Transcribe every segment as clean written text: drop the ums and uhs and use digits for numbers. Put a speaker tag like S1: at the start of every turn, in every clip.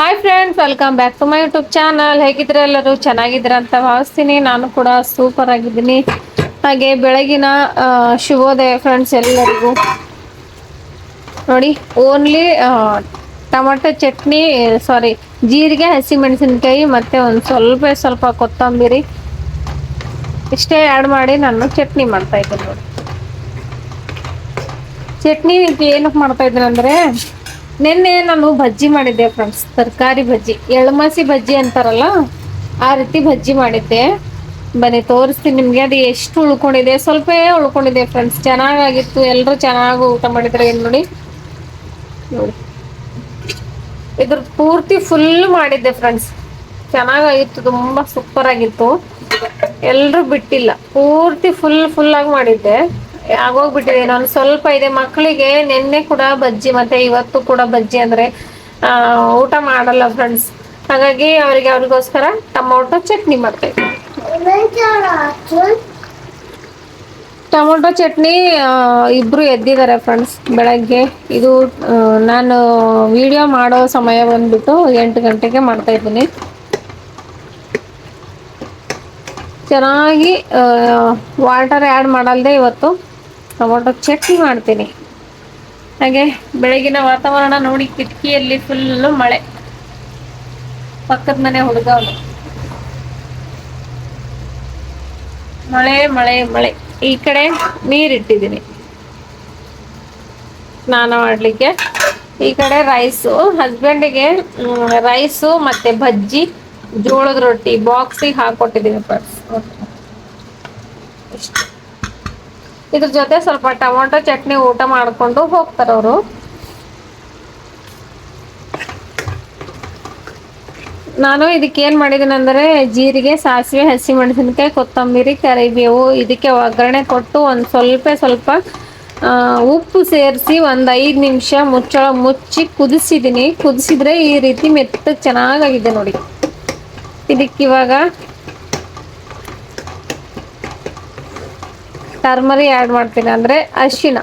S1: Hi friends, welcome back to my YouTube channel. ಹೇಗಿದ್ರೆ ಎಲ್ಲರೂ ಚೆನ್ನಾಗಿದ್ದೀರ ಅಂತ ಭಾವಿಸ್ತೀನಿ. ನಾನು ಕೂಡ ಸೂಪರ್ ಆಗಿದ್ದೀನಿ. ಹಾಗೆ ಬೆಳಗಿನ ಶುಭೋದಯ ಫ್ರೆಂಡ್ಸ್ ಎಲ್ಲರಿಗೂ. ನೋಡಿ, ಓನ್ಲಿ ಟೊಮೆಟೊ ಚಟ್ನಿ, ಸಾರಿ ಜೀರಿಗೆ, ಹಸಿಮೆಣಸಿನ್ಕಾಯಿ ಮತ್ತೆ ಒಂದು ಸ್ವಲ್ಪ ಕೊತ್ತಂಬರಿ ಇಷ್ಟೇ ಆ್ಯಡ್ ಮಾಡಿ ನಾನು ಚಟ್ನಿ ಮಾಡ್ತಾ ಇದ್ದೀನಿ. ನೋಡಿ, ಚಟ್ನಿ ಏನಕ್ಕೆ ಮಾಡ್ತಾ ಇದ್ದೀನಿ ಅಂದರೆ, ನಿನ್ನೆ ನಾನು ಬಜ್ಜಿ ಮಾಡಿದ್ದೆ ಫ್ರೆಂಡ್ಸ್. ತರಕಾರಿ ಬಜ್ಜಿ, ಎಳ್ಮಸಿ ಬಜ್ಜಿ ಅಂತಾರಲ್ಲ ಆ ರೀತಿ ಬಜ್ಜಿ ಮಾಡಿದ್ದೆ. ಬನ್ನಿ ತೋರಿಸ್ತೀನಿ ನಿಮಗೆ. ಅದು ಎಷ್ಟು ಉಳ್ಕೊಂಡಿದೆ, ಸ್ವಲ್ಪ ಉಳ್ಕೊಂಡಿದೆ ಫ್ರೆಂಡ್ಸ್. ಚೆನ್ನಾಗಾಗಿತ್ತು, ಎಲ್ಲರೂ ಚೆನ್ನಾಗಿ ಊಟ ಮಾಡಿದ್ರೆ. ಏನು ನೋಡಿ, ಇದ್ರ ಪೂರ್ತಿ ಫುಲ್ ಮಾಡಿದ್ದೆ ಫ್ರೆಂಡ್ಸ್. ಚೆನ್ನಾಗಾಗಿತ್ತು, ತುಂಬಾ ಸೂಪರ್ ಆಗಿತ್ತು. ಎಲ್ರೂ ಬಿಟ್ಟಿಲ್ಲ, ಪೂರ್ತಿ ಫುಲ್ ಆಗಿ ಮಾಡಿದ್ದೆ. ಆಗೋಗ್ಬಿಟ್ಟಿದೆ, ಇನ್ನೊಂದು ಸ್ವಲ್ಪ ಇದೆ. ಮಕ್ಕಳಿಗೆ ನಿನ್ನೆ ಕೂಡ ಬಜ್ಜಿ ಮತ್ತೆ ಇವತ್ತು ಕೂಡ ಬಜ್ಜಿ ಅಂದ್ರೆ ಊಟ ಮಾಡಲ್ಲ ಫ್ರೆಂಡ್ಸ್. ಹಾಗಾಗಿ ಅವ್ರಿಗೋಸ್ಕರ ಟೊಮೊಟೊ ಚಟ್ನಿ ಮಾಡ್ತಾ ಇದ್ದೀನಿ. ಟೊಮೊಟೊ ಚಟ್ನಿ ಇಬ್ರು ಎದ್ದಿದ್ದಾರೆ ಫ್ರೆಂಡ್ಸ್ ಬೆಳಗ್ಗೆ. ಇದು ನಾನು ವಿಡಿಯೋ ಮಾಡೋ ಸಮಯ ಬಂದ್ಬಿಟ್ಟು 8 ಗಂಟೆಗೆ ಮಾಡ್ತಾ ಇದ್ದೀನಿ. ಚೆನ್ನಾಗಿ ವಾಟರ್ ಆ್ಯಡ್ ಮಾಡಲ್ದೆ ಇವತ್ತು ಟೊಮೊಟೊ ಚಟ್ನಿ ಮಾಡ್ತೀನಿ. ಹಾಗೆ ಬೆಳಗಿನ ವಾತಾವರಣ ನೋಡಿ, ಕಿಟಕಿಯಲ್ಲಿ ಫುಲ್ಲು ಮಳೆ. ಪಕ್ಕದ ಮನೆ ಹುಡುಗ ಅವನು. ಮಳೆ. ಈ ಕಡೆ ನೀರಿಟ್ಟಿದ್ದೀನಿ ಸ್ನಾನ ಮಾಡ್ಲಿಕ್ಕೆ. ಈ ಕಡೆ ರೈಸು, ಹಸ್ಬೆಂಡಿಗೆ ರೈಸು ಮತ್ತೆ ಬಜ್ಜಿ, ಜೋಳದ ರೊಟ್ಟಿ ಬಾಕ್ಸಿಗೆ ಹಾಕೊಟ್ಟಿದ್ದೀನಿ ಫ್ರೆಂಡ್ಸ್. ಇದ್ರ ಜೊತೆ ಸ್ವಲ್ಪ ಟೊಮೊಟೊ ಚಟ್ನಿ ಊಟ ಮಾಡ್ಕೊಂಡು ಹೋಗ್ತಾರೆ ಅವರು. ನಾನು ಇದಕ್ಕೆ ಏನ್ ಮಾಡಿದ್ದೀನಿ ಅಂದರೆ, ಜೀರಿಗೆ, ಸಾಸಿವೆ, ಹಸಿಮೆಣಸಿನಕಾಯಿ, ಕೊತ್ತಂಬರಿ, ಕರಿಬೇವು ಇದಕ್ಕೆ ಒಗ್ಗರಣೆ ಕೊಟ್ಟು ಒಂದು ಸ್ವಲ್ಪ ಉಪ್ಪು ಸೇರಿಸಿ ಒಂದು 5 ನಿಮಿಷ ಮುಚ್ಚಳ ಮುಚ್ಚಿ ಕುದಿಸಿದ್ದೀನಿ. ಕುದಿಸಿದ್ರೆ ಈ ರೀತಿ ಮೆತ್ತಗೆ ಚೆನ್ನಾಗಾಗಿದೆ ನೋಡಿ. ಇದಕ್ಕಿವಾಗ ಟರ್ಮರಿ ಆ್ಯಡ್ ಮಾಡ್ತೀನಿ, ಅಂದರೆ ಅರಿಶಿಣ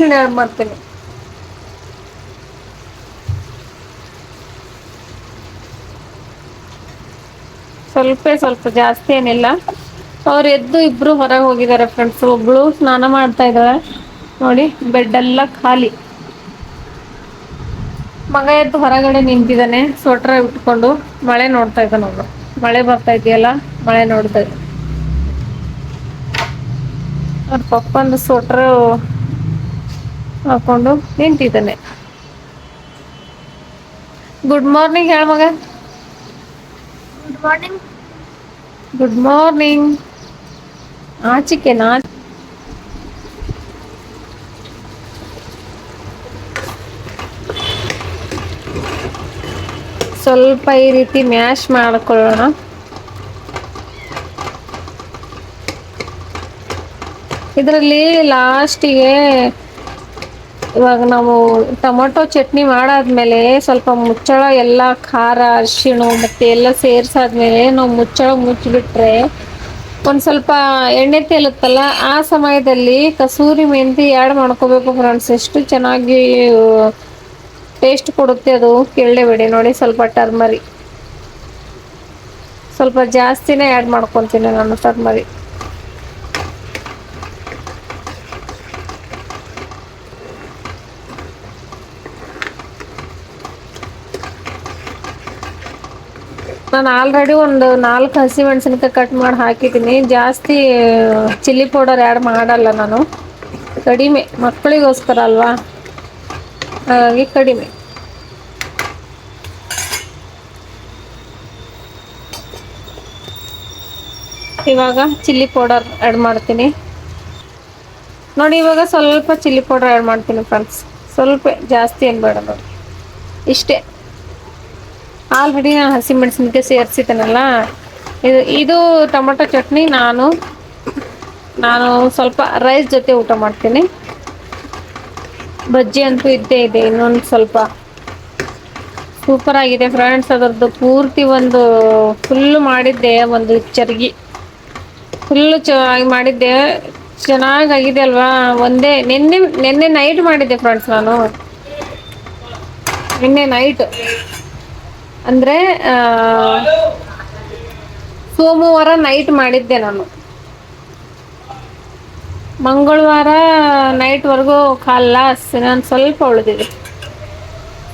S1: ಆ್ಯಡ್ ಮಾಡ್ತೀನಿ. ಸ್ವಲ್ಪ ಜಾಸ್ತಿ ಏನಿಲ್ಲ. ಅವ್ರು ಎದ್ದು ಇಬ್ರು ಹೊರಗೆ ಹೋಗಿದ್ದಾರೆ ಫ್ರೆಂಡ್ಸ್. ಒಬ್ಳು ಸ್ನಾನ ಮಾಡ್ತಾ ಇದ್ದಾಳೆ ನೋಡಿ, ಬೆಡ್ ಎಲ್ಲ ಖಾಲಿ. ಮಗ ಎದ್ದು ಹೊರಗಡೆ ನಿಂತಿದ್ದಾನೆ ಸ್ವೆಟರ್ ಇಟ್ಕೊಂಡು. ಮಳೆ ನೋಡ್ತಾ ಇದ್ದಾನೆ ಅವನು. ಮಳೆ ಬರ್ತಾ ಇದೆಯಲ್ಲ, ಮಳೆ ನೋಡ್ತಾ ಇದ್ದ. ಅವ್ರ ಪಪ್ಪಂದು ಸ್ವೆಟರ್ ಹಾಕೊಂಡು ನಿಂತಿದ್ದಾನೆ. ಗುಡ್ ಮಾರ್ನಿಂಗ್ ಹೇಳ ಮಗ. Good morning. ಆಚಿಕೆನಾ? ಸ್ವಲ್ಪ ಈ ರೀತಿ ಮ್ಯಾಶ್ ಮಾಡ್ಕೊಳ್ಳೋಣ. ಇದರಲ್ಲಿ ಲಾಸ್ಟಿಗೆ ಇವಾಗ ನಾವು ಟೊಮೊಟೊ ಚಟ್ನಿ ಮಾಡಾದ್ಮೇಲೆ ಸ್ವಲ್ಪ ಮುಚ್ಚಳ ಎಲ್ಲ ಖಾರ, ಅರಿಶಿಣ ಮತ್ತೆ ಎಲ್ಲ ಸೇರ್ಸಾದ್ಮೇಲೆ ನಾವು ಮುಚ್ಚಳ ಮುಚ್ಚಿಬಿಟ್ರೆ ಒಂದು ಸ್ವಲ್ಪ ಎಣ್ಣೆ ತೇಲುತ್ತಲ್ಲ, ಆ ಸಮಯದಲ್ಲಿ ಕಸೂರಿ ಮೆಂತಿ ಆ್ಯಡ್ ಮಾಡ್ಕೋಬೇಕು ಫ್ರೆಂಡ್ಸ್. ಎಷ್ಟು ಚೆನ್ನಾಗಿ ಟೇಸ್ಟ್ ಕೊಡುತ್ತೆ ಅದು, ಕೇಳಲೇಬೇಡಿ. ನೋಡಿ, ಸ್ವಲ್ಪ ಟರ್ಮರಿ ಸ್ವಲ್ಪ ಜಾಸ್ತಿನೇ ಆ್ಯಡ್ ಮಾಡ್ಕೊತೀನಿ ನಾನು ಟರ್ಮರಿ. ನಾನು ಆಲ್ರೆಡಿ ಒಂದು 4 ಹಸಿಮೆಣಸಿನಕಾಯಿ ಕಟ್ ಮಾಡಿ ಹಾಕಿದ್ದೀನಿ. ಜಾಸ್ತಿ ಚಿಲ್ಲಿ ಪೌಡರ್ ಆ್ಯಡ್ ಮಾಡಲ್ಲ ನಾನು, ಕಡಿಮೆ. ಮಕ್ಕಳಿಗೋಸ್ಕರ ಅಲ್ವಾ, ಹಾಗಾಗಿ ಕಡಿಮೆ. ಇವಾಗ ಚಿಲ್ಲಿ ಪೌಡರ್ ಆ್ಯಡ್ ಮಾಡ್ತೀನಿ ನೋಡಿ. ಇವಾಗ ಸ್ವಲ್ಪ ಚಿಲ್ಲಿ ಪೌಡರ್ ಆ್ಯಡ್ ಮಾಡ್ತೀನಿ ಫ್ರೆಂಡ್ಸ್. ಸ್ವಲ್ಪ, ಜಾಸ್ತಿ ಏನು ಬೇಡ ನೋಡಿ, ಇಷ್ಟೇ. ಆಲ್ರೆಡಿ ನಾನು ಹಸಿಮೆಣಸಿನಕಾಯಿ ಸೇರಿಸಿದ್ದೇನಲ್ಲ. ಇದು ಟೊಮೊಟೊ ಚಟ್ನಿ ನಾನು ಸ್ವಲ್ಪ ರೈಸ್ ಜೊತೆ ಊಟ ಮಾಡ್ತೀನಿ. ಬಜ್ಜಿ ಅಂತೂ ಇದ್ದೇ ಇದೆ. ಇನ್ನೊಂದು ಸ್ವಲ್ಪ ಸೂಪರ್ ಆಗಿದೆ ಫ್ರೆಂಡ್ಸ್. ಅದರದ್ದು ಪೂರ್ತಿ ಒಂದು ಫುಲ್ ಮಾಡಿದ್ದೆ, ಒಂದು ಚರ್ಗಿ ಫುಲ್ಲು ಚೆನ್ನಾಗಿ ಮಾಡಿದ್ದೆ. ಚೆನ್ನಾಗಾಗಿದೆ ಅಲ್ವಾ. ನಿನ್ನೆ ನೈಟ್ ಮಾಡಿದ್ದೆ ಫ್ರೆಂಡ್ಸ್ ನಾನು. ನಿನ್ನೆ ನೈಟ್ ಅಂದ್ರೆ ಸೋಮವಾರ ನೈಟ್ ಮಾಡಿದ್ದೆ ನಾನು. ಮಂಗಳವಾರ ನೈಟ್ ವರ್ಗೂ ಖಾಲಾಸ್, ಇನ್ನೊಂದು ಸ್ವಲ್ಪ ಉಳಿದಿದೆ.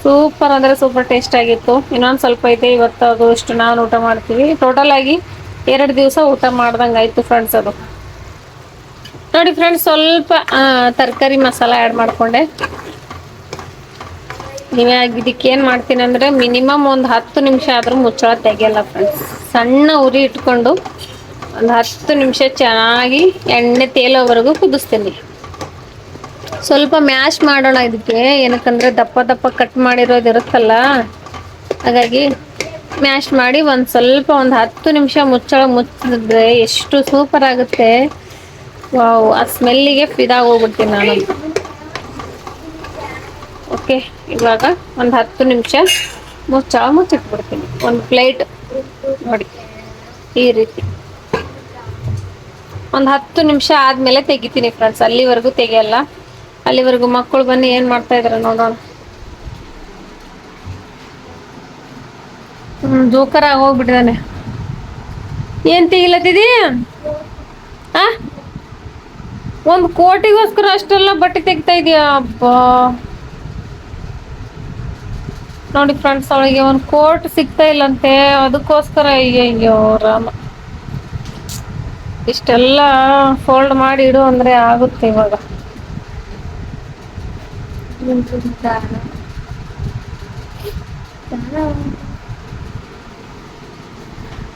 S1: ಸೂಪರ್ ಅಂದ್ರೆ ಸೂಪರ್ ಟೇಸ್ಟ್ ಆಗಿತ್ತು. ಇನ್ನೊಂದ್ ಸ್ವಲ್ಪ ಐತೆ, ಇವತ್ತು ಅದು ಅಷ್ಟು ನಾನು ಊಟ ಮಾಡ್ತೀವಿ. ಟೋಟಲ್ ಆಗಿ 2 ದಿವಸ ಊಟ ಮಾಡ್ದಂಗ ಆಯ್ತು ಫ್ರೆಂಡ್ಸ್. ಅದು ನೋಡಿ ಫ್ರೆಂಡ್ಸ್, ಸ್ವಲ್ಪ ತರಕಾರಿ ಮಸಾಲ ಆ್ಯಡ್ ಮಾಡ್ಕೊಂಡೆ. ಇದಕ್ಕೆ ಏನ್ ಮಾಡ್ತೀನಿ ಅಂದ್ರೆ ಮಿನಿಮಮ್ ಒಂದು 10 ನಿಮಿಷ ಆದ್ರೂ ಮುಚ್ಚಳ ತೆಗಿಯಲ್ಲ ಫ್ರೆಂಡ್ಸ್. ಸಣ್ಣ ಉರಿ ಇಟ್ಕೊಂಡು ಒಂದು 10 ನಿಮಿಷ ಚೆನ್ನಾಗಿ ಎಣ್ಣೆ ತೇಲೋವರೆಗೂ ಕುದಿಸ್ತೀನಿ. ಸ್ವಲ್ಪ ಮ್ಯಾಶ್ ಮಾಡೋಣ ಇದಕ್ಕೆ, ಏನಕ್ಕಂದ್ರೆ ದಪ್ಪ ದಪ್ಪ ಕಟ್ ಮಾಡಿರೋದು ಇರುತ್ತಲ್ಲ, ಹಾಗಾಗಿ ಮ್ಯಾಶ್ ಮಾಡಿ ಒಂದು ಸ್ವಲ್ಪ ಒಂದು 10 ನಿಮಿಷ ಮುಚ್ಚಳ ಮುಚ್ಚಿದ್ರೆ ಎಷ್ಟು ಸೂಪರ್ ಆಗುತ್ತೆ. ವಾವ್, ಆ ಸ್ಮೆಲ್ಲಿಗೆ ಫಿದಾ ಹೋಗ್ಬಿಡ್ತೀನಿ ನಾನು. ಓಕೆ, ಇವಾಗ ಒಂದು 10 ನಿಮಿಷ ಮುಚ್ಚಳ ಮುಚ್ಚಿಟ್ಬಿಡ್ತೀನಿ. ಒಂದು ಪ್ಲೇಟ್ ನೋಡಿ ಈ ರೀತಿ. ಒಂದು 10 ನಿಮಿಷ ಆದ್ಮೇಲೆ ತೆಗಿತೀನಿ ಫ್ರೆಂಡ್ಸ್, ಅಲ್ಲಿವರೆಗೂ ತೆಗಿಯಲ್ಲ. ಅಲ್ಲಿವರೆಗೂ ಮಕ್ಕಳು ಬನ್ನಿ ಏನ್ ಮಾಡ್ತಾ ಇದಾರೆ ನೋಡೋಣ. ಜೋಕರ ಹೋಗ್ಬಿಟ್ಟಿದಾನೆ. ಏನ್ ತೆಗಿಲತ್ತಿದಿ? ಒಂದು ಕೋಟಿಗೋಸ್ಕರ ಅಷ್ಟೆಲ್ಲ ಬಟ್ಟೆ ತೆಗಿತಾ ಇದೀಯಾ? ಅಬ್ಬಾ ನೋಡಿ ಫ್ರೆಂಡ್ಸ್, ಅವಳಿಗೆ ಒಂದು ಕೋಟ್ ಸಿಗ್ತಾ ಇಲ್ಲಂತೆ, ಅದಕ್ಕೋಸ್ಕರ ಅಯ್ಯೋ ರಾಮ, ಇಷ್ಟೆಲ್ಲ ಫೋಲ್ಡ್ ಮಾಡಿ ಇಡು ಅಂದ್ರೆ ಆಗುತ್ತೆ ಇವಾಗ.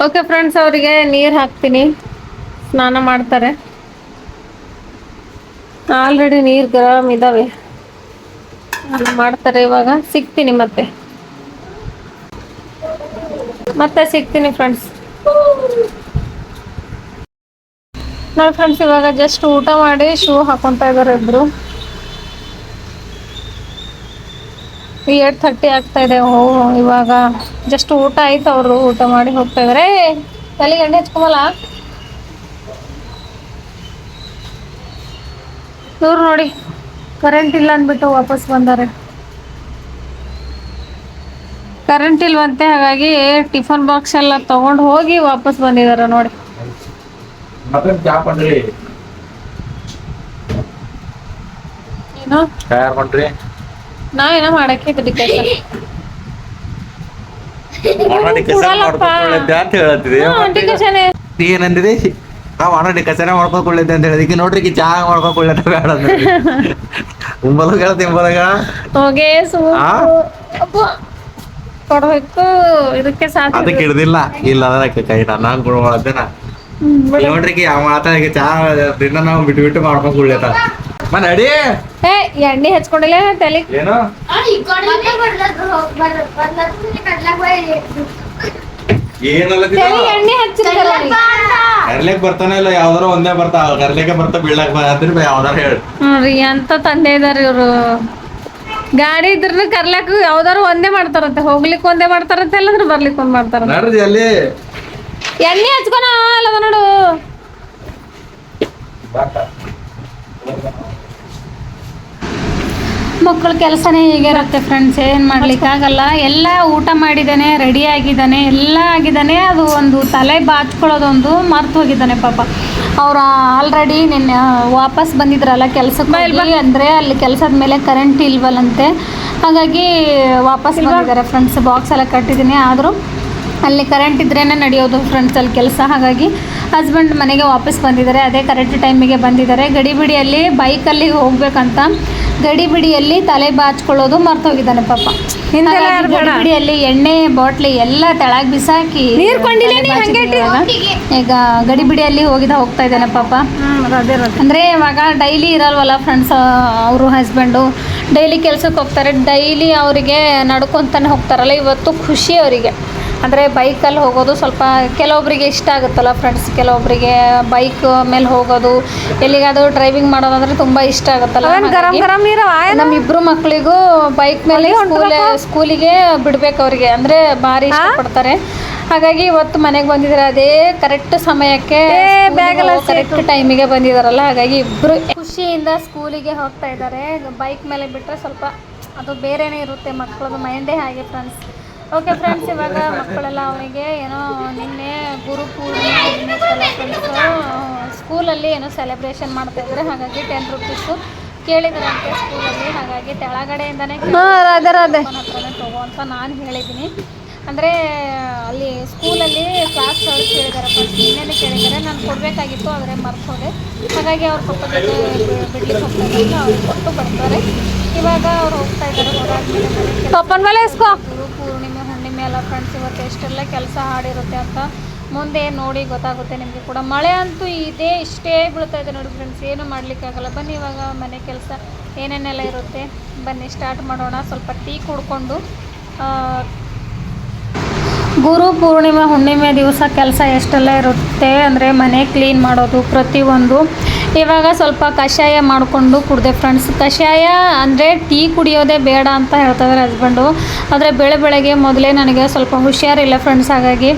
S1: ಓಕೆ ಫ್ರೆಂಡ್ಸ್, ಅವರಿಗೆ ನೀರ್ ಹಾಕ್ತೀನಿ, ಸ್ನಾನ ಮಾಡ್ತಾರೆ. ಆಲ್ರೆಡಿ ನೀರ್ ಗರಂ ಇದಾವೆ, ಮಾಡ್ತಾರೆ. ಇವಾಗ ಸಿಗ್ತೀನಿ, ಮತ್ತೆ ಸಿಗ್ತೀನಿ ಫ್ರೆಂಡ್ಸ್. ನೋಡಿ ಫ್ರೆಂಡ್ಸ್, ಇವಾಗ ಜಸ್ಟ್ ಊಟ ಮಾಡಿ ಶೂ ಹಾಕೊಂತ ಇದಾರೆ ಇಬ್ರು. 8:30 ಆಗ್ತಾ ಇದೆ. ಇವಾಗ ಜಸ್ಟ್ ಊಟ ಆಯ್ತು, ಅವರು ಊಟ ಮಾಡಿ ಹೋಗ್ತಾ ಇದಾರೆ. ತಲೆಗೆ ಎಣ್ಣೆ ಹಚ್ಕೊಮಲ್ಲ ಇವ್ರು. ನೋಡಿ, ಕರೆಂಟ್ ಇಲ್ಲ ಅಂದ್ಬಿಟ್ಟು ವಾಪಸ್ ಬಂದಾರೆ. ಕರೆಂಟ್ ಇಲ್ವಂತೆ, ಹಾಗಾಗಿ ಟಿಫನ್ ಬಾಕ್ಸ್ ಎಲ್ಲ ತಗೊಂಡು ಹೋಗಿ ವಾಪಸ್ ಬಂದಿದಾರೆ. ನೋಡಿ, ಏನು ನಾವೇನೋ ಮಾಡಕ್ಕೆ
S2: ಏನಂದಿದೆ? ಡಿಕಸನೆ ಮಾಡ್ಕೊಳ್ಳಿದ್ದೆ ಅಂತ ಹೇಳಿದಕ್ಕೆ ನೋಡ್ರಿ, ಚಾ ಮಾಡ್ಕೊಳ್ಳ ಬೇಡ
S1: ಕೊಡ್ಬೇಕು. ಇದಕ್ಕೆ
S2: ಅದಕ್ಕೆ ಹಿಡ್ದಿಲ್ಲ, ಇಲ್ಲ ಅದಕ್ಕೆ ಕೈ ನಾನು ಕೊಡ್ದೇನ ನೋಡ್ರಿ. ಯಾವ ಮಾತಾಡಿ ಚಾ ದಿನ ನಾವು ಬಿಟ್ಟು ಬಿಟ್ಟು ಮಾಡ್ಕೊಳ್ತ ನಡಿ.
S1: ಎಣ್ಣೆ ಹಚ್ಕೊಂಡಿಲ್ಲ ತಲೆ
S2: ಏನು
S1: ಎಣ್ಣೆ
S2: ಕರ್ಲೆಕ್ ಬರ್ತಾನೆ ಇಲ್ಲ, ಯಾವ್ದಾರ ಒಂದೇ ಬರ್ತಾವ. ಕರ್ಲೆಕ್ಕೆ ಬರ್ತಾ ಬೀಳಕ್ ಬರ ಯಾವ್ದಾರ ಹೇಳಿ
S1: ನೋಡ್ರಿ ಅಂತ ತಂದೆ ಇದಾರೆ ಇವ್ರು. ಗಾಡಿ ಇದ್ರ ಕರ್ಲಕ್ ಯಾವ್ದಾರು ಒಂದೇ ಮಾಡ್ತಾರಂತೆ, ಹೋಗ್ಲಿಕ್ಕೆ ಒಂದೇ ಮಾಡ್ತಾರಂತೆ, ಇಲ್ಲಂದ್ರೆ ಬರ್ಲಿಕ್ಕೆ ಒಂದ್ ಮಾಡ್ತಾರ.
S2: ನೋಡ್ರಿ ಅಲ್ಲಿ
S1: ಎಣ್ಣೆ ಹಚ್ಕೊನ ಅಲ್ಲದ ನೋಡು.
S3: ಮಕ್ಕಳ ಕೆಲಸನೇ ಹೀಗೆ ಇರುತ್ತೆ ಫ್ರೆಂಡ್ಸ್, ಏನು ಮಾಡ್ಲಿಕ್ಕಾಗಲ್ಲ. ಎಲ್ಲ ಊಟ ಮಾಡಿದ್ದಾನೆ, ರೆಡಿ ಆಗಿದ್ದಾನೆ, ಎಲ್ಲ ಆಗಿದ್ದಾನೆ. ಅದು ಒಂದು ತಲೆ ಬಾಚ್ಕೊಳ್ಳೋದೊಂದು ಮರ್ತು ಹೋಗಿದ್ದಾನೆ ಪಾಪ. ಅವ್ರು ಆಲ್ರೆಡಿ ನಿನ್ನೆ ವಾಪಸ್ ಬಂದಿದ್ರಲ್ಲ ಕೆಲಸಕ್ಕೆ, ಅಂದರೆ ಅಲ್ಲಿ ಕೆಲಸದ ಮೇಲೆ ಕರೆಂಟ್ ಇಲ್ವಲ್ಲಂತೆ, ಹಾಗಾಗಿ ವಾಪಸ್ ಬಂದಿದ್ದಾರೆ ಫ್ರೆಂಡ್ಸ್. ಬಾಕ್ಸ್ ಎಲ್ಲ ಕಟ್ಟಿದ್ದೀನಿ, ಆದರೂ ಅಲ್ಲಿ ಕರೆಂಟ್ ಇದ್ರೇ ನಡೆಯೋದು ಫ್ರೆಂಡ್ಸ್ ಅಲ್ಲಿ ಕೆಲಸ. ಹಾಗಾಗಿ ಹಸ್ಬೆಂಡ್ ಮನೆಗೆ ವಾಪಸ್ ಬಂದಿದ್ದಾರೆ, ಅದೇ ಕರೆಕ್ಟ್ ಟೈಮಿಗೆ ಬಂದಿದ್ದಾರೆ. ಗಡಿಬಿಡಿಯಲ್ಲಿ ಬೈಕಲ್ಲಿ ಹೋಗ್ಬೇಕಂತ ಗಡಿಬಿಡಿಯಲ್ಲಿ ತಲೆ ಬಾಚ್ಕೊಳ್ಳೋದು ಮರ್ತೋಗಿದ್ದಾನೆ ಪಾಪ. ಗಡಿಬಿಡಿಯಲ್ಲಿ ಎಣ್ಣೆ ಬಾಟ್ಲಿ ಎಲ್ಲ ತೆಳಗ್ ಬಿಸಾಕಿ ಈಗ ಗಡಿಬಿಡಿಯಲ್ಲಿ ಹೋಗ್ತಾ ಇದ್ದಾನೆ ಪಾಪ. ಅಂದರೆ ಇವಾಗ ಡೈಲಿ ಇರಲ್ವಲ್ಲ ಫ್ರೆಂಡ್ಸ್, ಅವರು ಹಸ್ಬೆಂಡು ಡೈಲಿ ಕೆಲ್ಸಕ್ಕೆ ಹೋಗ್ತಾರೆ, ಡೈಲಿ ಅವರಿಗೆ ನಡ್ಕೊತಾನೆ ಹೋಗ್ತಾರಲ್ಲ. ಇವತ್ತು ಖುಷಿ ಅವರಿಗೆ, ಅಂದರೆ ಬೈಕಲ್ಲಿ ಹೋಗೋದು ಸ್ವಲ್ಪ ಕೆಲವೊಬ್ಬರಿಗೆ ಇಷ್ಟ ಆಗುತ್ತಲ್ಲ ಫ್ರೆಂಡ್ಸ್, ಕೆಲವೊಬ್ಬರಿಗೆ ಬೈಕ್ ಮೇಲೆ ಹೋಗೋದು, ಎಲ್ಲಿಗಾದರೂ ಡ್ರೈವಿಂಗ್ ಮಾಡೋದಂದ್ರೆ ತುಂಬ ಇಷ್ಟ ಆಗುತ್ತಲ್ಲ. ನಮ್ಮಿಬ್ರು ಮಕ್ಕಳಿಗೂ ಬೈಕ್ ಮೇಲೆ ಸ್ಕೂಲಿಗೆ ಬಿಡ್ಬೇಕು ಅವ್ರಿಗೆ, ಅಂದರೆ ಭಾರಿ ಇಷ್ಟಪಡ್ತಾರೆ. ಹಾಗಾಗಿ ಇವತ್ತು ಮನೆಗೆ ಬಂದಿದ್ದಾರೆ, ಅದೇ ಕರೆಕ್ಟ್ ಸಮಯಕ್ಕೆ ಕರೆಕ್ಟ್ ಟೈಮಿಗೆ ಬಂದಿದ್ದಾರಲ್ಲ, ಹಾಗಾಗಿ ಇಬ್ಬರು ಖುಷಿಯಿಂದ ಸ್ಕೂಲಿಗೆ ಹೋಗ್ತಾ ಇದ್ದಾರೆ. ಬೈಕ್ ಮೇಲೆ ಬಿಟ್ಟರೆ ಸ್ವಲ್ಪ ಅದು ಬೇರೆಯೇ ಇರುತ್ತೆ, ಮಕ್ಕಳದು ಮೈಂಡೇ ಹಾಗೆ ಫ್ರೆಂಡ್ಸ್. ಓಕೆ ಫ್ರೆಂಡ್ಸ್, ಇವಾಗ ಮಕ್ಕಳೆಲ್ಲ ಅವನಿಗೆ ಏನೋ ನಿನ್ನೆ ಗುರು ಪೂರ್ಣಿಮೆ ಫ್ರೆಂಡ್ಸು ಸ್ಕೂಲಲ್ಲಿ ಏನೋ ಸೆಲೆಬ್ರೇಷನ್ ಮಾಡ್ತಾಯಿದ್ದಾರೆ. ಹಾಗಾಗಿ 10 ರೂಪೀಸು ಕೇಳಿದ್ರಂತೆ ಸ್ಕೂಲಲ್ಲಿ. ಹಾಗಾಗಿ ತೆಳಗಡೆಯಿಂದನೇ ಹತ್ರನೇ ತಗೋ ಅಂತ ನಾನು ಹೇಳಿದ್ದೀನಿ. ಅಂದರೆ ಅಲ್ಲಿ ಸ್ಕೂಲಲ್ಲಿ ಕ್ಲಾಸ್ ಅವ್ರು ಕೇಳಿದ್ದಾರೆ, ಫಸ್ಟ್ ನಿನ್ನೆ ಕೇಳಿದ್ದಾರೆ. ನಾನು ಕೊಡಬೇಕಾಗಿತ್ತು, ಆದರೆ ಮರ್ತೋದೆ. ಹಾಗಾಗಿ ಅವ್ರ ಪಪ್ಪ ಜೊತೆ ಬಿಡ್ಲಿಕ್ಕೆ ಹೋಗ್ತಾ ಇದ್ದಾರೆ, ಅವ್ರಿಗೆ ಕೊಟ್ಟು ಬರ್ತಾರೆ. ಇವಾಗ ಅವ್ರು ಹೋಗ್ತಾ ಇದ್ದಾರೆ ಹೊರಗಡೆ. ಗುರು ಪೂರ್ಣಿಮೆ ಹುಣ್ಣಿಮೆ ಎಲ್ಲ ಫ್ರೆಂಡ್ಸ್, ಇವತ್ತು ಎಷ್ಟೆಲ್ಲ ಕೆಲಸ ಹಾಡಿರುತ್ತೆ ಅಂತ ಮುಂದೆ ನೋಡಿ ಗೊತ್ತಾಗುತ್ತೆ ನಿಮಗೆ ಕೂಡ. ಮಳೆ ಅಂತೂ ಇಷ್ಟೇ ಬೀಳ್ತಾ ಇದೆ ನೋಡಿ ಫ್ರೆಂಡ್ಸ್, ಏನು ಮಾಡಲಿಕ್ಕಾಗಲ್ಲ. ಬನ್ನಿ ಇವಾಗ ಮನೆ ಕೆಲಸ ಏನೇನೆಲ್ಲ ಇರುತ್ತೆ ಬನ್ನಿ ಸ್ಟಾರ್ಟ್ ಮಾಡೋಣ. ಸ್ವಲ್ಪ ಟೀ ಕುಡ್ಕೊಂಡು ಗುರು ಪೂರ್ಣಿಮೆ ಹುಣ್ಣಿಮೆ ದಿವಸ ಕೆಲಸ ಎಷ್ಟೆಲ್ಲ ಇರುತ್ತೆ ಅಂದರೆ ಮನೆ ಕ್ಲೀನ್ ಮಾಡೋದು ಪ್ರತಿಯೊಂದು. ಇವಾಗ ಸ್ವಲ್ಪ ಕಷಾಯ ಮಾಡಿಕೊಂಡು ಕುಡಿದೆ ಫ್ರೆಂಡ್ಸ್. ಕಷಾಯ ಅಂದರೆ ಟೀ ಕುಡಿಯೋದೇ ಬೇಡ ಅಂತ ಹೇಳ್ತಾಯಿದ್ದಾರೆ ಹಸ್ಬೆಂಡು. ಆದರೆ ಬೆಳಗ್ಗೆ ಮೊದಲೇ ನನಗೆ ಸ್ವಲ್ಪ ಹುಷಾರಿಲ್ಲ ಫ್ರೆಂಡ್ಸ್. ಹಾಗಾಗಿ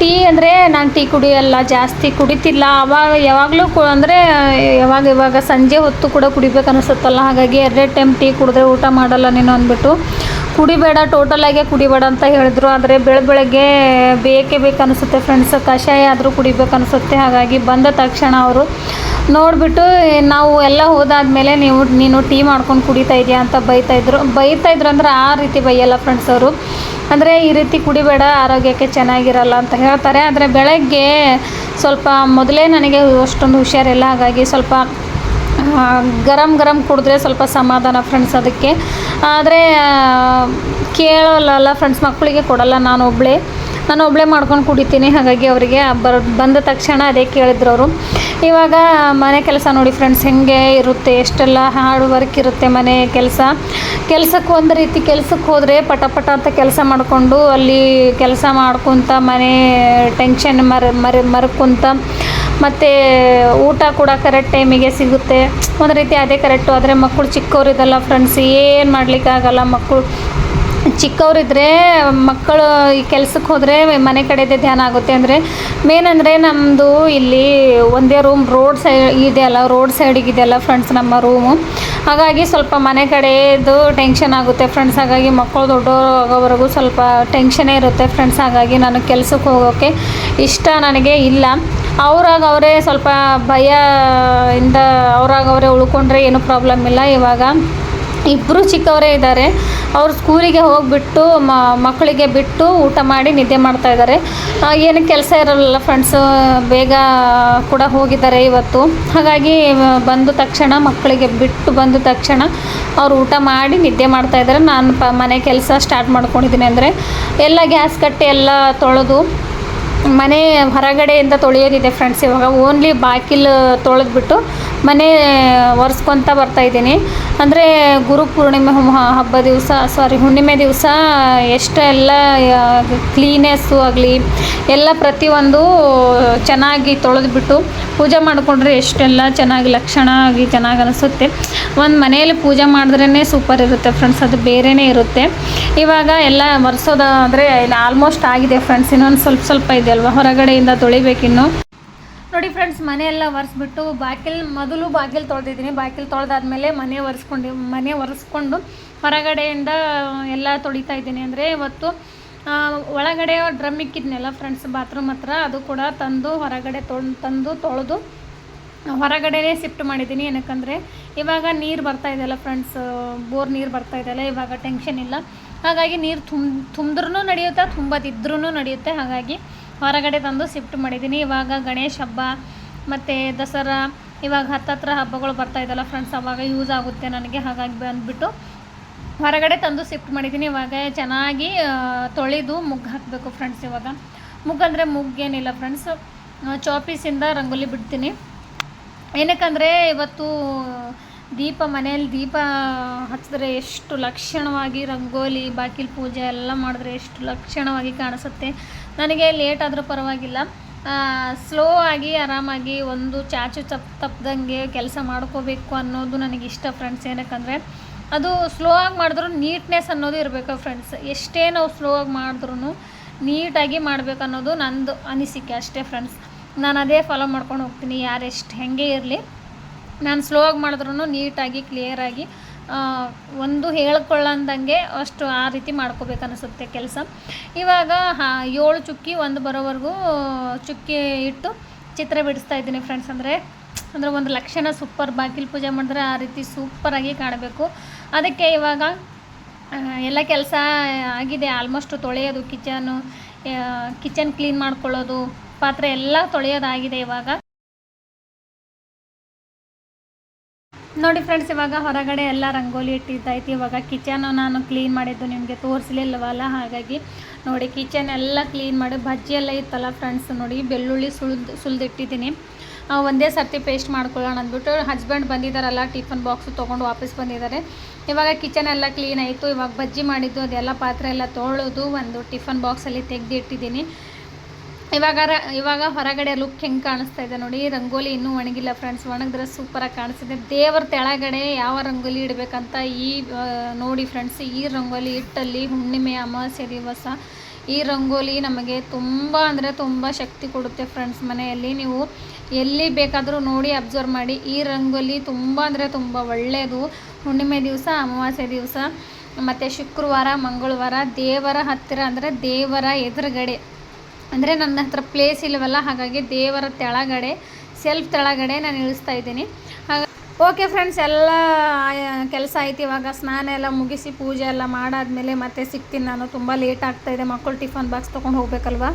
S3: ಟೀ ಅಂದರೆ ನಾನು ಟೀ ಕುಡಿಯಲ್ಲ, ಜಾಸ್ತಿ ಕುಡಿತಿಲ್ಲ. ಯಾವಾಗಲೂ ಅಂದರೆ ಇವಾಗ ಸಂಜೆ ಹೊತ್ತು ಕೂಡ ಕುಡಿಬೇಕು ಅನಿಸುತ್ತಲ್ಲ. ಹಾಗಾಗಿ 2 ಟೈಮ್ ಟೀ ಕುಡಿದ್ರೆ ಊಟ ಮಾಡಲ್ಲ ನೀನು ಅಂದ್ಬಿಟ್ಟು ಕುಡಿಬೇಡ, ಟೋಟಲಾಗೆ ಕುಡಿಬೇಡ ಅಂತ ಹೇಳಿದ್ರು. ಆದರೆ ಬೆಳಗ್ಗೆ ಬೇಕೇ ಅನಿಸುತ್ತೆ ಫ್ರೆಂಡ್ಸ್, ಕಷಾಯ ಆದರೂ ಕುಡಿಬೇಕು ಅನಿಸುತ್ತೆ. ಹಾಗಾಗಿ ಬಂದ ತಕ್ಷಣ ಅವರು ನೋಡಿಬಿಟ್ಟು ನಾವು ಎಲ್ಲ ಹೋದಾದ್ಮೇಲೆ ನೀನು ಟೀ ಮಾಡ್ಕೊಂಡು ಕುಡಿತಾ ಇದೆಯಾ ಅಂತ ಬೈತಾಯಿದ್ರು ಅಂದರೆ ಆ ರೀತಿ ಬೈಯಲ್ಲ ಫ್ರೆಂಡ್ಸ್ ಅವರು. ಅಂದರೆ ಈ ರೀತಿ ಕುಡಿಬೇಡ, ಆರೋಗ್ಯಕ್ಕೆ ಚೆನ್ನಾಗಿರಲ್ಲ ಅಂತ ಹೇಳ್ತಾರೆ. ಆದರೆ ಬೆಳಗ್ಗೆ ಸ್ವಲ್ಪ ಮೊದಲೇ ನನಗೆ ಅಷ್ಟೊಂದು ಹುಷಾರಿಲ್ಲ. ಹಾಗಾಗಿ ಸ್ವಲ್ಪ ಗರಂ ಕುಡಿದ್ರೆ ಸ್ವಲ್ಪ ಸಮಾಧಾನ ಫ್ರೆಂಡ್ಸ್. ಅದಕ್ಕೆ ಆದರೆ ಕೇಳಲ್ಲ ಫ್ರೆಂಡ್ಸ್, ಮಕ್ಕಳಿಗೆ ಕೊಡಲ್ಲ, ನಾನು ಒಬ್ಬಳೇ ಮಾಡ್ಕೊಂಡು ಕುಡಿತೀನಿ. ಹಾಗಾಗಿ ಅವರಿಗೆ ಬಂದ ತಕ್ಷಣ ಅದೇ ಕೇಳಿದ್ರು ಅವರು. ಇವಾಗ ಮನೆ ಕೆಲಸ ನೋಡಿ ಫ್ರೆಂಡ್ಸ್ ಹೆಂಗೆ ಇರುತ್ತೆ, ಎಷ್ಟೆಲ್ಲ ಹಾರ್ಡ್ ವರ್ಕ್ ಇರುತ್ತೆ ಮನೆ ಕೆಲಸಕ್ಕೆ. ಒಂದು ರೀತಿ ಕೆಲಸಕ್ಕೆ ಹೋದರೆ ಪಟ ಅಂತ ಕೆಲಸ ಮಾಡಿಕೊಂಡು ಅಲ್ಲಿ ಕೆಲಸ ಮಾಡ್ಕೊತ ಮನೆ ಟೆನ್ಷನ್ ಮರ್ಕೊಂತ ಮತ್ತು ಊಟ ಕೂಡ ಕರೆಕ್ಟ್ ಟೈಮಿಗೆ ಸಿಗುತ್ತೆ. ಒಂದು ರೀತಿ ಅದೇ ಕರೆಕ್ಟು. ಆದರೆ ಮಕ್ಕಳು ಚಿಕ್ಕವರಿದಲ್ಲ ಫ್ರೆಂಡ್ಸ್, ಏನು ಮಾಡಲಿಕ್ಕಾಗಲ್ಲ. ಮಕ್ಕಳು ಚಿಕ್ಕವರಿದ್ದರೆ ಮಕ್ಕಳು ಈ ಕೆಲಸಕ್ಕೆ ಹೋದರೆ ಮನೆ ಕಡೆದೇ ಧ್ಯಾನ ಆಗುತ್ತೆ. ಅಂದರೆ ಮೇನ್ ಅಂದರೆ ನಮ್ಮದು ಇಲ್ಲಿ ಒಂದೇ ರೂಮ್ ರೋಡ್ ಸೈಡಿಗಿದೆಯಲ್ಲ ಫ್ರೆಂಡ್ಸ್ ನಮ್ಮ ರೂಮು. ಹಾಗಾಗಿ ಸ್ವಲ್ಪ ಮನೆ ಕಡೆದು ಟೆನ್ಷನ್ ಆಗುತ್ತೆ ಫ್ರೆಂಡ್ಸ್. ಹಾಗಾಗಿ ಮಕ್ಕಳು ದೊಡ್ಡವರು ಆಗೋವರೆಗೂ ಸ್ವಲ್ಪ ಟೆನ್ಷನ್ನೇ ಇರುತ್ತೆ ಫ್ರೆಂಡ್ಸ್. ಹಾಗಾಗಿ ನಾನು ಕೆಲಸಕ್ಕೆ ಹೋಗೋಕ್ಕೆ ಇಷ್ಟ ನನಗೆ ಇಲ್ಲ. ಅವರೇ ಸ್ವಲ್ಪ ಭಯದಿಂದ ಅವರೇ ಉಳ್ಕೊಂಡ್ರೆ ಏನೂ ಪ್ರಾಬ್ಲಮ್ ಇಲ್ಲ. ಇವಾಗ ಇಬ್ಬರು ಚಿಕ್ಕವರೇ ಇದ್ದಾರೆ. ಅವ್ರು ಸ್ಕೂಲಿಗೆ ಹೋಗಿಬಿಟ್ಟು ಮಕ್ಕಳಿಗೆ ಬಿಟ್ಟು ಊಟ ಮಾಡಿ ನಿದ್ದೆ ಮಾಡ್ತಾಯಿದ್ದಾರೆ. ಏನು ಕೆಲಸ ಇರೋಲ್ಲ ಫ್ರೆಂಡ್ಸು, ಬೇಗ ಕೂಡ ಹೋಗಿದ್ದಾರೆ ಇವತ್ತು. ಹಾಗಾಗಿ ಮಕ್ಕಳಿಗೆ ಬಿಟ್ಟು ಬಂದ ತಕ್ಷಣ ಅವ್ರು ಊಟ ಮಾಡಿ ನಿದ್ದೆ ಮಾಡ್ತಾಯಿದ್ದಾರೆ. ನಾನು ಮನೆ ಕೆಲಸ ಸ್ಟಾರ್ಟ್ ಮಾಡ್ಕೊಂಡಿದ್ದೀನಿ. ಅಂದರೆ ಎಲ್ಲ ಗ್ಯಾಸ್ ಕಟ್ಟಿ ಎಲ್ಲ ತೊಳೆದು ಮನೆ ಹೊರಗಡೆಯಿಂದ ತೊಳೆಯೋದಿದೆ ಫ್ರೆಂಡ್ಸ್. ಇವಾಗ ಓನ್ಲಿ ಬಾಗಿಲು ತೊಳೆದ್ಬಿಟ್ಟು ಮನೆ ಒರೆಸ್ಕೊತ ಬರ್ತಾಯಿದ್ದೀನಿ. ಅಂದರೆ ಗುರು ಪೂರ್ಣಿಮೆ ಹುಣ್ಣಿಮೆ ದಿವಸ ಎಷ್ಟೆಲ್ಲ ಕ್ಲೀನೆಸ್ಸು ಆಗಲಿ ಎಲ್ಲ ಪ್ರತಿಯೊಂದು ಚೆನ್ನಾಗಿ ತೊಳೆದ್ಬಿಟ್ಟು ಪೂಜೆ ಮಾಡಿಕೊಂಡ್ರೆ ಎಷ್ಟೆಲ್ಲ ಚೆನ್ನಾಗಿ ಚೆನ್ನಾಗಿ ಅನಿಸುತ್ತೆ. ಒಂದು ಮನೆಯಲ್ಲಿ ಪೂಜೆ ಮಾಡಿದ್ರೇ ಸೂಪರ್ ಇರುತ್ತೆ ಫ್ರೆಂಡ್ಸ್, ಅದು ಬೇರೆಯೇ ಇರುತ್ತೆ. ಇವಾಗ ಎಲ್ಲ ಒರೆಸೋದು ಅಂದರೆ ಆಲ್ಮೋಸ್ಟ್ ಆಗಿದೆ ಫ್ರೆಂಡ್ಸ್, ಇನ್ನೊಂದು ಸ್ವಲ್ಪ ಇದೆ ಅಲ್ವಾ, ಹೊರಗಡೆಯಿಂದ ತೊಳಿಬೇಕಿನ್ನು. ನೋಡಿ ಫ್ರೆಂಡ್ಸ್, ಮನೆಯೆಲ್ಲ ಒರೆಸ್ಬಿಟ್ಟು ಮೊದಲು ಬಾಗಿಲು ತೊಳೆದಿದ್ದೀನಿ. ಬಾಗಿಲು ತೊಳೆದಾದ್ಮೇಲೆ ಮನೆ ಒರೆಸ್ಕೊಂಡು ಹೊರಗಡೆಯಿಂದ ಎಲ್ಲ ತೊಳಿತಾ ಇದ್ದೀನಿ. ಅಂದರೆ ಇವತ್ತು ಒಳಗಡೆ ಡ್ರಮ್ ಇಕ್ಕಿದ್ನಲ್ಲ ಫ್ರೆಂಡ್ಸ್ ಬಾತ್ರೂಮ್ ಹತ್ರ, ಅದು ಕೂಡ ಹೊರಗಡೆ ತೊಳೆದು ಹೊರಗಡೆನೇ ಶಿಫ್ಟ್ ಮಾಡಿದ್ದೀನಿ. ಏನಕ್ಕಂದರೆ ಇವಾಗ ನೀರು ಬರ್ತಾಯಿದೆಯಲ್ಲ ಫ್ರೆಂಡ್ಸ್, ಬೋರ್ ನೀರು ಬರ್ತಾಯಿದೆಯಲ್ಲ, ಇವಾಗ ಟೆನ್ಷನ್ ಇಲ್ಲ. ಹಾಗಾಗಿ ನೀರು ತುಂಬಿದ್ರೂ ನಡೆಯುತ್ತೆ, ತುಂಬದಿದ್ರೂ ನಡೆಯುತ್ತೆ. ಹಾಗಾಗಿ ಹೊರಗಡೆ ತಂದು ಶಿಫ್ಟ್ ಮಾಡಿದ್ದೀನಿ. ಇವಾಗ ಗಣೇಶ ಹಬ್ಬ ಮತ್ತು ದಸರಾ ಇವಾಗ ಹತ್ತತ್ರ ಹಬ್ಬಗಳು ಬರ್ತಾಯಿದ್ದಲ್ಲ ಫ್ರೆಂಡ್ಸ್, ಅವಾಗ ಯೂಸ್ ಆಗುತ್ತೆ ನನಗೆ. ಹಾಗಾಗಿ ಬಂದುಬಿಟ್ಟು ಹೊರಗಡೆ ತಂದು ಶಿಫ್ಟ್ ಮಾಡಿದ್ದೀನಿ. ಇವಾಗ ಚೆನ್ನಾಗಿ ತೊಳೆದು ಮುಗ್ಗು ಹಾಕಬೇಕು ಫ್ರೆಂಡ್ಸ್. ಇವಾಗ ಮುಗ್ಗೇನಿಲ್ಲ ಫ್ರೆಂಡ್ಸ್, ಚಾಪೀಸಿಂದ ರಂಗೋಲಿ ಬಿಡ್ತೀನಿ. ಏನಕ್ಕಂದರೆ ಇವತ್ತು ಮನೆಯಲ್ಲಿ ದೀಪ ಹಚ್ಚಿದ್ರೆ ಎಷ್ಟು ಲಕ್ಷಣವಾಗಿ ರಂಗೋಲಿ ಬಾಗಿಲು ಪೂಜೆ ಎಲ್ಲ ಮಾಡಿದ್ರೆ ಎಷ್ಟು ಲಕ್ಷಣವಾಗಿ ಕಾಣಿಸುತ್ತೆ. ನನಗೆ ಲೇಟ್ ಆದರೂ ಪರವಾಗಿಲ್ಲ, ಸ್ಲೋ ಆಗಿ ಆರಾಮಾಗಿ ಒಂದು ಚಾಚು ತಪ್ಪದಂಗೆ ಕೆಲಸ ಮಾಡ್ಕೋಬೇಕು ಅನ್ನೋದು ನನಗಿಷ್ಟ ಫ್ರೆಂಡ್ಸ್. ಏನಕ್ಕಂದರೆ ಅದು ಸ್ಲೋ ಆಗಿ ಮಾಡಿದ್ರೂ ನೀಟ್ನೆಸ್ ಅನ್ನೋದು ಇರಬೇಕು ಫ್ರೆಂಡ್ಸ್. ಎಷ್ಟೇ ನಾವು ಸ್ಲೋ ಆಗಿ ಮಾಡಿದ್ರೂ ನೀಟಾಗಿ ಮಾಡಬೇಕು ಅನ್ನೋದು ನಂದು ಅನಿಸಿಕೆ ಅಷ್ಟೇ ಫ್ರೆಂಡ್ಸ್. ನಾನು ಅದೇ ಫಾಲೋ ಮಾಡ್ಕೊಂಡು ಹೋಗ್ತೀನಿ. ಯಾರೆಷ್ಟು ಹೆಂಗೆ ಇರಲಿ, ನಾನು ಸ್ಲೋ ಆಗಿ ಮಾಡಿದ್ರೂ ನೀಟಾಗಿ ಕ್ಲಿಯರಾಗಿ ಒಂದು ಹೇಳ್ಕೊಳ್ಳಂದಂಗೆ ಅಷ್ಟು ಆ ರೀತಿ ಮಾಡ್ಕೋಬೇಕು ಅನಿಸುತ್ತೆ ಕೆಲಸ. ಇವಾಗ 7 ಚುಕ್ಕಿ ಒಂದು ಬರೋವರೆಗೂ ಚುಕ್ಕಿ ಇಟ್ಟು ಚಿತ್ರ ಬಿಡಿಸ್ತಾ ಇದ್ದೀನಿ ಫ್ರೆಂಡ್ಸ್. ಅಂದರೆ ಒಂದು ಲಕ್ಷಣ ಸೂಪರ್, ಬಾಗಿಲು ಪೂಜೆ ಮಾಡಿದ್ರೆ ಆ ರೀತಿ ಸೂಪರಾಗಿ ಕಾಣಬೇಕು. ಅದಕ್ಕೆ ಇವಾಗ ಎಲ್ಲ ಕೆಲಸ ಆಗಿದೆ ಆಲ್ಮೋಸ್ಟ್. ತೊಳೆಯೋದು, ಕಿಚನ್ ಕ್ಲೀನ್ ಮಾಡ್ಕೊಳ್ಳೋದು, ಪಾತ್ರೆ ಎಲ್ಲ ತೊಳೆಯೋದಾಗಿದೆ ಇವಾಗ. ನೋಡಿ ಫ್ರೆಂಡ್ಸ್, ಇವಾಗ ಹೊರಗಡೆ ಎಲ್ಲ ರಂಗೋಲಿ ಇಟ್ಟಿದ್ದಾಯ್ತು. ಇವಾಗ ಕಿಚನ್ ನಾನು ಕ್ಲೀನ್ ಮಾಡಿದ್ದು ನಿಮಗೆ ತೋರಿಸಲಿಲ್ಲವಲ್ಲ, ಹಾಗಾಗಿ ನೋಡಿ ಕಿಚನ್ ಎಲ್ಲ ಕ್ಲೀನ್ ಮಾಡಿ. ಬಜ್ಜಿ ಎಲ್ಲ ಇತ್ತಲ್ಲ ಫ್ರೆಂಡ್ಸ್, ನೋಡಿ ಬೆಳ್ಳುಳ್ಳಿ ಸುಲಿದಿಟ್ಟಿದ್ದೀನಿ. ಒಂದೇ ಸರ್ತಿ ಪೇಸ್ಟ್ ಮಾಡ್ಕೊಳ್ಳೋಣ ಅಂದ್ಬಿಟ್ಟು ಹಸ್ಬೆಂಡ್ ಬಂದಿದ್ದಾರಲ್ಲ, ಟಿಫನ್ ಬಾಕ್ಸು ತೊಗೊಂಡು ವಾಪಸ್ ಬಂದಿದ್ದಾರೆ. ಇವಾಗ ಕಿಚನ್ ಎಲ್ಲ ಕ್ಲೀನ್ ಆಯಿತು. ಇವಾಗ ಬಜ್ಜಿ ಮಾಡಿದ್ದು ಅದೆಲ್ಲ ಪಾತ್ರೆ ಎಲ್ಲ ತೊಳೆದು ಒಂದು ಟಿಫನ್ ಬಾಕ್ಸಲ್ಲಿ ತೆಗೆದಿಟ್ಟಿದ್ದೀನಿ. ಇವಾಗ ಹೊರಗಡೆ ಲುಕ್ ಹೆಂಗೆ ಕಾಣಿಸ್ತಾ ಇದೆ ನೋಡಿ. ರಂಗೋಲಿ ಇನ್ನೂ ಒಣಗಿಲ್ಲ ಫ್ರೆಂಡ್ಸ್, ಒಣಗಿದ್ರೆ ಸೂಪರಾಗಿ ಕಾಣಿಸ್ತಿದೆ. ದೇವರ ತೆಳಗಡೆ ಯಾವ ರಂಗೋಲಿ ಇಡಬೇಕಂತ ನೋಡಿ ಫ್ರೆಂಡ್ಸ್, ಈ ರಂಗೋಲಿ ಇಟ್ಟಲ್ಲಿ ಹುಣ್ಣಿಮೆ ಅಮಾವಾಸ್ಯೆ ದಿವಸ ಈ ರಂಗೋಲಿ ನಮಗೆ ತುಂಬ ಅಂದರೆ ತುಂಬ ಶಕ್ತಿ ಕೊಡುತ್ತೆ ಫ್ರೆಂಡ್ಸ್. ಮನೆಯಲ್ಲಿ ನೀವು ಎಲ್ಲಿ ಬೇಕಾದರೂ ನೋಡಿ ಅಬ್ಸರ್ವ್ ಮಾಡಿ, ಈ ರಂಗೋಲಿ ತುಂಬ ಅಂದರೆ ತುಂಬ ಒಳ್ಳೆಯದು. ಹುಣ್ಣಿಮೆ ದಿವಸ, ಅಮಾವಾಸ್ಯೆ ದಿವಸ ಮತ್ತು ಶುಕ್ರವಾರ, ಮಂಗಳವಾರ ದೇವರ ಹತ್ತಿರ, ಅಂದರೆ ದೇವರ ಎದುರುಗಡೆ, ಅಂದರೆ ನನ್ನ ಹತ್ರ ಪ್ಲೇಸ್ ಇಲ್ಲವಲ್ಲ, ಹಾಗಾಗಿ ದೇವರ ತೆಳಗಡೆ, ಸೆಲ್ಫ್ ತೆಳಗಡೆ ನಾನು ಇಳಿಸ್ತಾ ಇದ್ದೀನಿ. ಓಕೆ ಫ್ರೆಂಡ್ಸ್, ಎಲ್ಲ ಕೆಲಸ ಆಯ್ತು. ಇವಾಗ ಸ್ನಾನ ಎಲ್ಲ ಮುಗಿಸಿ ಪೂಜೆ ಎಲ್ಲ ಮಾಡಾದ್ಮೇಲೆ ಮತ್ತೆ ಸಿಗ್ತೀನಿ ನಾನು. ತುಂಬ ಲೇಟ್ ಆಗ್ತಾಯಿದೆ, ಮಕ್ಕಳು ಟಿಫನ್ ಬಾಕ್ಸ್ ತೊಗೊಂಡು ಹೋಗ್ಬೇಕಲ್ವ.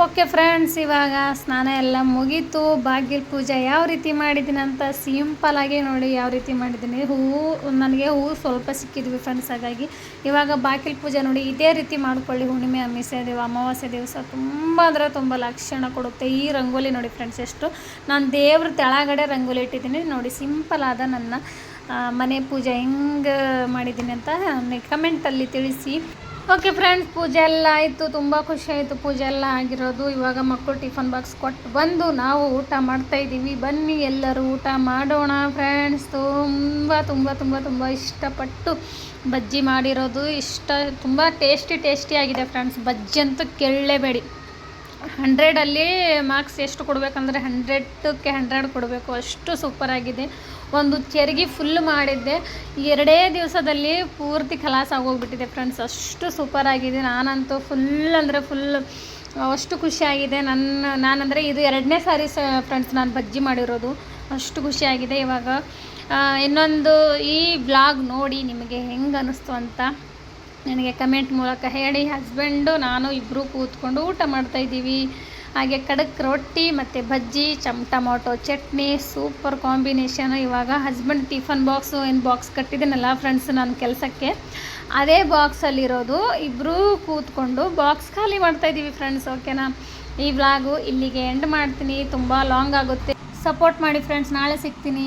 S3: ಓಕೆ ಫ್ರೆಂಡ್ಸ್, ಇವಾಗ ಸ್ನಾನ ಎಲ್ಲ ಮುಗೀತು. ಬಾಗಿಲು ಪೂಜೆ ಯಾವ ರೀತಿ ಮಾಡಿದ್ದೀನಿ ಅಂತ ಸಿಂಪಲಾಗಿ ನೋಡಿ ಯಾವ ರೀತಿ ಮಾಡಿದ್ದೀನಿ. ನನಗೆ ಹೂವು ಸ್ವಲ್ಪ ಸಿಕ್ಕಿದ್ವಿ ಫ್ರೆಂಡ್ಸ್, ಹಾಗಾಗಿ ಇವಾಗ ಬಾಗಿಲು ಪೂಜೆ ನೋಡಿ ಇದೇ ರೀತಿ ಮಾಡ್ಕೊಳ್ಳಿ. ಹುಣ್ಣಿಮೆ ಅಮಾವಾಸ್ಯೆ ದಿವಸ ತುಂಬ ಅಂದರೆ ತುಂಬ ಲಕ್ಷಣ ಕೊಡುತ್ತೆ. ಈ ರಂಗೋಲಿ ನೋಡಿ ಫ್ರೆಂಡ್ಸ್, ಎಷ್ಟು ನಾನು ದೇವ್ರ ತೆಳಗಡೆ ರಂಗೋಲಿ ಇಟ್ಟಿದ್ದೀನಿ ನೋಡಿ. ಸಿಂಪಲ್ ಆದ ನನ್ನ ಮನೆ ಪೂಜೆ ಹೆಂಗೆ ಮಾಡಿದ್ದೀನಿ ಅಂತ ಕಮೆಂಟಲ್ಲಿ ತಿಳಿಸಿ. ಓಕೆ ಫ್ರೆಂಡ್ಸ್, ಪೂಜೆ ಎಲ್ಲ ಆಯಿತು. ತುಂಬ ಖುಷಿ ಆಯಿತು ಪೂಜೆ ಎಲ್ಲ ಆಗಿರೋದು. ಇವಾಗ ಮಕ್ಕಳು ಟಿಫನ್ ಬಾಕ್ಸ್ ಕೊಟ್ಟು ಬಂದು ನಾವು ಊಟ ಮಾಡ್ತಾಯಿದ್ದೀವಿ. ಬನ್ನಿ ಎಲ್ಲರೂ ಊಟ ಮಾಡೋಣ ಫ್ರೆಂಡ್ಸ್. ತುಂಬ ತುಂಬ ತುಂಬ ತುಂಬ ಇಷ್ಟಪಟ್ಟು ಬಜ್ಜಿ ಮಾಡಿರೋದು, ತುಂಬ ಟೇಸ್ಟಿ ಆಗಿದೆ ಫ್ರೆಂಡ್ಸ್. ಬಜ್ಜಿ ಅಂತೂ ಕೇಳಲೇಬೇಡಿ. 100ಅಲ್ಲಿ ಮಾರ್ಕ್ಸ್ ಎಷ್ಟು ಕೊಡಬೇಕಂದ್ರೆ 100ಕ್ಕೆ 100 ಕೊಡಬೇಕು, ಅಷ್ಟು ಸೂಪರಾಗಿದೆ. ಒಂದು ಚೆರ್ಗಿ ಫುಲ್ ಮಾಡಿದ್ದೆ, 2 ದಿವಸದಲ್ಲಿ ಪೂರ್ತಿ ಖಲಾಸ್ ಆಗೋಗ್ಬಿಟ್ಟಿದೆ ಫ್ರೆಂಡ್ಸ್, ಅಷ್ಟು ಸೂಪರಾಗಿದೆ. ನಾನಂತೂ ಫುಲ್ ಅಂದರೆ ಫುಲ್ ಅಷ್ಟು ಖುಷಿಯಾಗಿದೆ. ನಾನಂದರೆ ಇದು 2ನೇ ಸಾರಿ ಫ್ರೆಂಡ್ಸ್ ನಾನು ಬಜ್ಜಿ ಮಾಡಿರೋದು, ಅಷ್ಟು ಖುಷಿಯಾಗಿದೆ. ಇವಾಗ ಇನ್ನೊಂದು ಈ ವ್ಲಾಗ್ ನೋಡಿ ನಿಮಗೆ ಹೆಂಗೆ ಅನ್ನಿಸ್ತು ಅಂತ ನನಗೆ ಕಮೆಂಟ್ ಮೂಲಕ ಹೇಳಿ. ಹಸ್ಬೆಂಡು ನಾನು ಇಬ್ಬರು ಕೂತ್ಕೊಂಡು ಊಟ ಮಾಡ್ತಾಯಿದ್ದೀವಿ. ಹಾಗೆ ಖಡಕ್ ರೊಟ್ಟಿ ಮತ್ತು ಬಜ್ಜಿ, ಟೊಮೊಟೊ ಚಟ್ನಿ, ಸೂಪರ್ ಕಾಂಬಿನೇಷನು. ಇವಾಗ ಹಸ್ಬೆಂಡ್ ಟಿಫನ್ ಬಾಕ್ಸ್ ಕಟ್ಟಿದ್ದೀನಲ್ಲ ಫ್ರೆಂಡ್ಸ್ ನಾನು ಕೆಲಸಕ್ಕೆ, ಅದೇ ಬಾಕ್ಸಲ್ಲಿರೋದು. ಇಬ್ಬರೂ ಕೂತ್ಕೊಂಡು ಬಾಕ್ಸ್ ಖಾಲಿ ಮಾಡ್ತಾಯಿದ್ದೀವಿ ಫ್ರೆಂಡ್ಸ್. ಓಕೆನಾ, ಈ ವ್ಲಾಗು ಇಲ್ಲಿಗೆ ಎಂಡ್ ಮಾಡ್ತೀನಿ. ತುಂಬ ಲಾಂಗ್ ಆಗುತ್ತೆ, ಸಪೋರ್ಟ್ ಮಾಡಿ ಫ್ರೆಂಡ್ಸ್. ನಾಳೆ ಸಿಗ್ತೀನಿ.